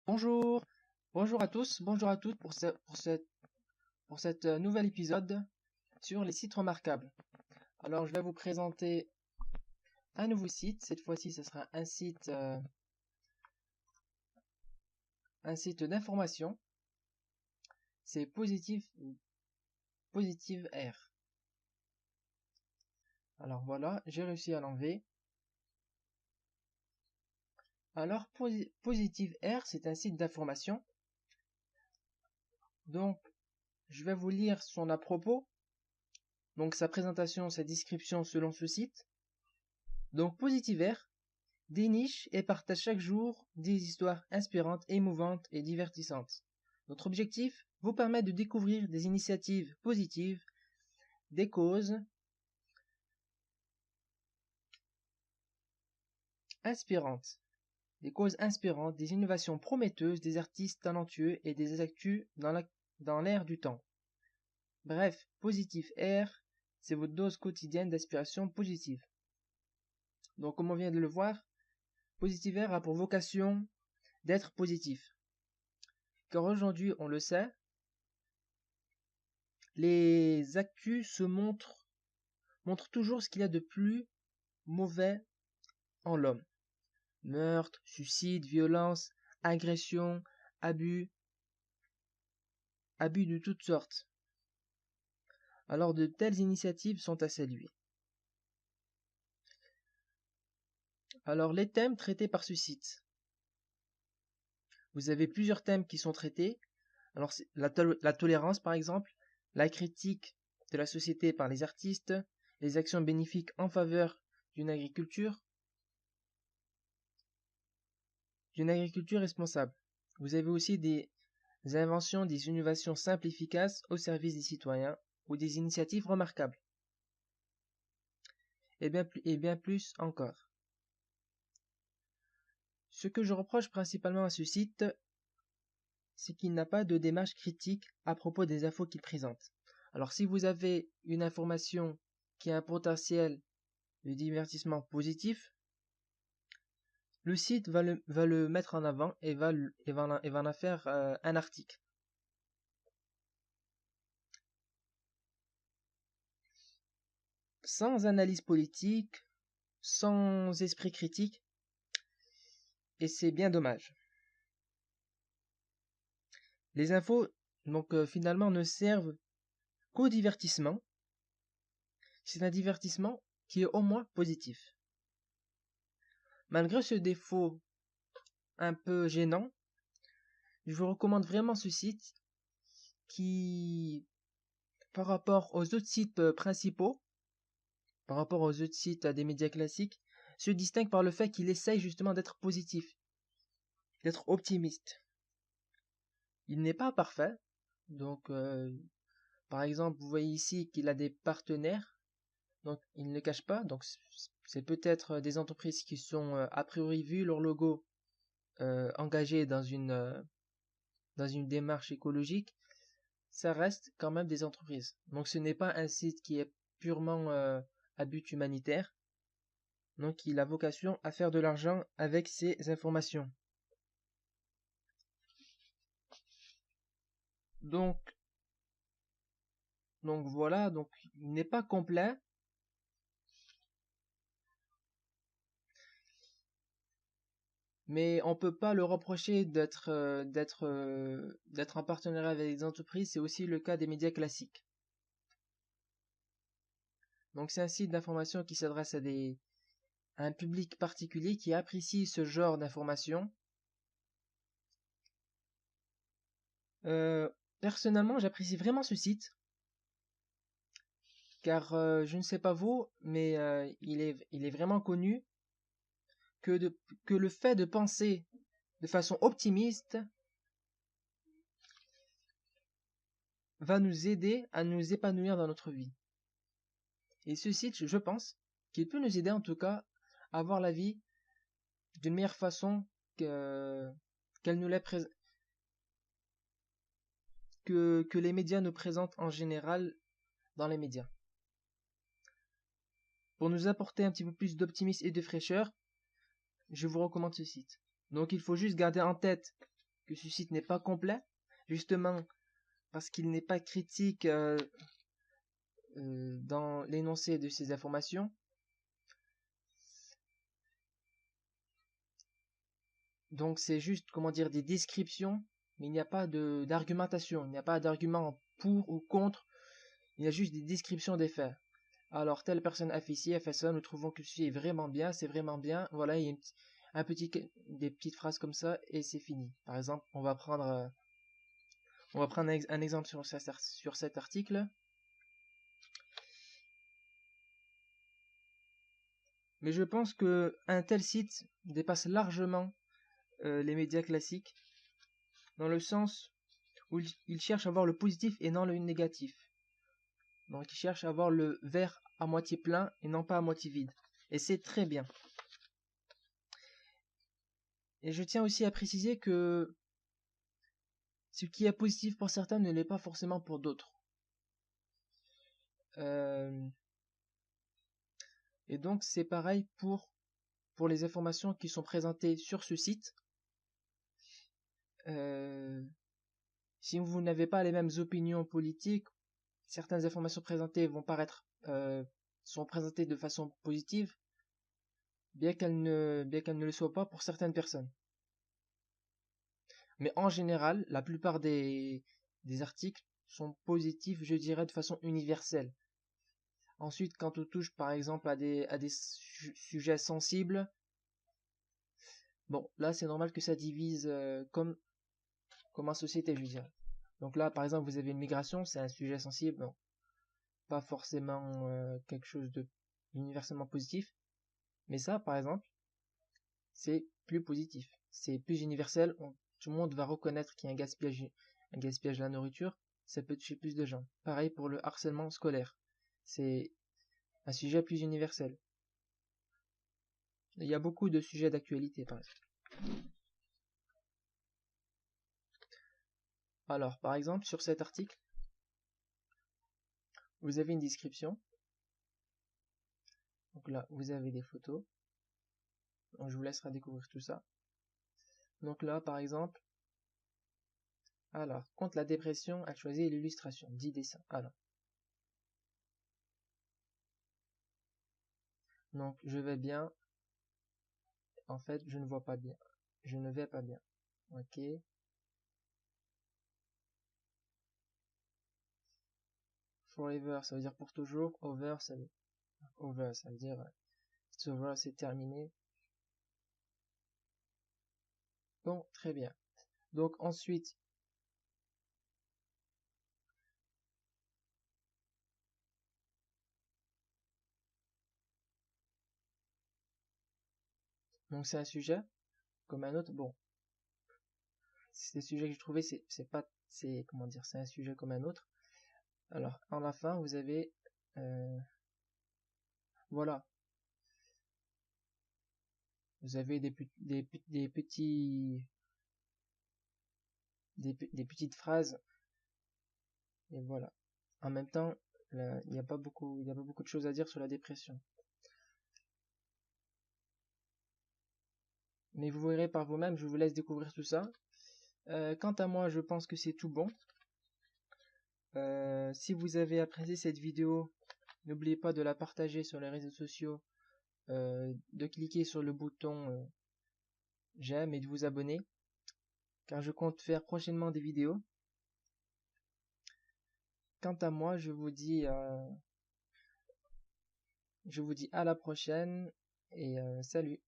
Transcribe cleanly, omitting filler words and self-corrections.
Bonjour, bonjour à tous, bonjour à toutes pour cet nouvel épisode sur les sites remarquables. Alors je vais vous présenter un nouveau site. Cette fois-ci, ce sera un site d'information. C'est Positive Air. Alors voilà, j'ai réussi à l'enlever. Alors Positive Air, c'est un site d'information. Donc je vais vous lire son à propos. Donc sa présentation, sa description selon ce site. Donc Positive Air déniche et partage chaque jour des histoires inspirantes, émouvantes et divertissantes. Notre objectif, vous permettre de découvrir des initiatives positives, des causes inspirantes, des innovations prometteuses, des artistes talentueux et des actus dans l'air du temps. Bref, Positive Air, c'est votre dose quotidienne d'inspiration positive. Donc comme on vient de le voir, Positive Air a pour vocation d'être positif. Car aujourd'hui, on le sait, les actus montrent toujours ce qu'il y a de plus mauvais en l'homme. Meurtre, suicide, violence, agression, abus de toutes sortes. Alors de telles initiatives sont à saluer. Alors les thèmes traités par ce site. Vous avez plusieurs thèmes qui sont traités. Alors la tolérance par exemple, la critique de la société par les artistes, les actions bénéfiques en faveur d'une agriculture responsable. Vous avez aussi des inventions, des innovations simples et efficaces au service des citoyens ou des initiatives remarquables. Et bien plus encore. Ce que je reproche principalement à ce site, c'est qu'il n'a pas de démarche critique à propos des infos qu'il présente. Alors si vous avez une information qui a un potentiel de divertissement positif, le site va le mettre en avant et va en faire un article. Sans analyse politique, sans esprit critique, et c'est bien dommage. Les infos, finalement, ne servent qu'au divertissement. C'est un divertissement qui est au moins positif. Malgré ce défaut un peu gênant, je vous recommande vraiment ce site qui, par rapport aux autres sites principaux, par rapport aux autres sites des médias classiques, se distingue par le fait qu'il essaye justement d'être positif, d'être optimiste. Il n'est pas parfait, donc par exemple, vous voyez ici qu'il a des partenaires, donc il ne le cache pas, donc c'est peut-être des entreprises qui sont a priori vu leur logo engagées dans une démarche écologique, ça reste quand même des entreprises. Donc ce n'est pas un site qui est purement à but humanitaire, donc il a vocation à faire de l'argent avec ces informations. Donc voilà, donc il n'est pas complet. Mais on peut pas le reprocher d'être en partenariat avec des entreprises, c'est aussi le cas des médias classiques. Donc c'est un site d'information qui s'adresse à un public particulier qui apprécie ce genre d'information. Personnellement, j'apprécie vraiment ce site, car je ne sais pas vous, mais il est vraiment connu que le fait de penser de façon optimiste va nous aider à nous épanouir dans notre vie. Et ce site, je pense qu'il peut nous aider en tout cas à voir la vie d'une meilleure façon qu'elle nous que les médias nous présentent en général dans les médias. Pour nous apporter un petit peu plus d'optimisme et de fraîcheur, je vous recommande ce site. Donc il faut juste garder en tête que ce site n'est pas complet, justement parce qu'il n'est pas critique dans l'énoncé de ces informations. Donc c'est juste, comment dire, des descriptions, mais il n'y a pas d'argumentation, il n'y a pas d'argument pour ou contre, il y a juste des descriptions des faits. Alors, telle personne a fait ci, a fait ça, nous trouvons que ceci est vraiment bien, c'est vraiment bien. Voilà, il y a des petites phrases comme ça et c'est fini. Par exemple, on va prendre un exemple sur cet article. Mais je pense que un tel site dépasse largement les médias classiques, dans le sens où il cherche à voir le positif et non le négatif. Donc il cherche à voir le verre à moitié plein et non pas à moitié vide. Et c'est très bien. Et je tiens aussi à préciser que ce qui est positif pour certains ne l'est pas forcément pour d'autres. Et donc c'est pareil pour les informations qui sont présentées sur ce site. Si vous n'avez pas les mêmes opinions politiques, certaines informations présentées sont présentées de façon positive, bien qu'elles ne le soient pas pour certaines personnes. Mais en général, la plupart des articles sont positifs, je dirais, de façon universelle. Ensuite, quand on touche par exemple à des sujets sensibles, bon, là c'est normal que ça divise comme en société, je dirais. Donc là, par exemple, vous avez une migration, c'est un sujet sensible, bon, pas forcément quelque chose de universellement positif, mais ça, par exemple, c'est plus positif, c'est plus universel, tout le monde va reconnaître qu'il y a un gaspillage de la nourriture, ça peut toucher plus de gens. Pareil pour le harcèlement scolaire, c'est un sujet plus universel. Il y a beaucoup de sujets d'actualité, par exemple. Alors, par exemple, sur cet article, vous avez une description. Donc là, vous avez des photos. Donc, je vous laisserai découvrir tout ça. Donc là, par exemple, alors, contre la dépression, à choisir l'illustration, 10 dessins. Alors, donc je vais bien. En fait, je ne vois pas bien. Je ne vais pas bien. Ok. Forever, ça veut dire pour toujours. Over, ça veut dire it's over, c'est terminé. Bon, très bien. Donc ensuite, donc c'est un sujet comme un autre. Bon, c'est le sujet que je trouvais, comment dire, c'est un sujet comme un autre. Alors, en la fin, vous avez, voilà, vous avez des petites phrases, et voilà. En même temps, il n'y a pas beaucoup de choses à dire sur la dépression. Mais vous verrez par vous-même, je vous laisse découvrir tout ça. Quant à moi, je pense que c'est tout bon. Si vous avez apprécié cette vidéo, n'oubliez pas de la partager sur les réseaux sociaux, de cliquer sur le bouton j'aime et de vous abonner, car je compte faire prochainement des vidéos. Quant à moi, je vous dis à la prochaine et salut.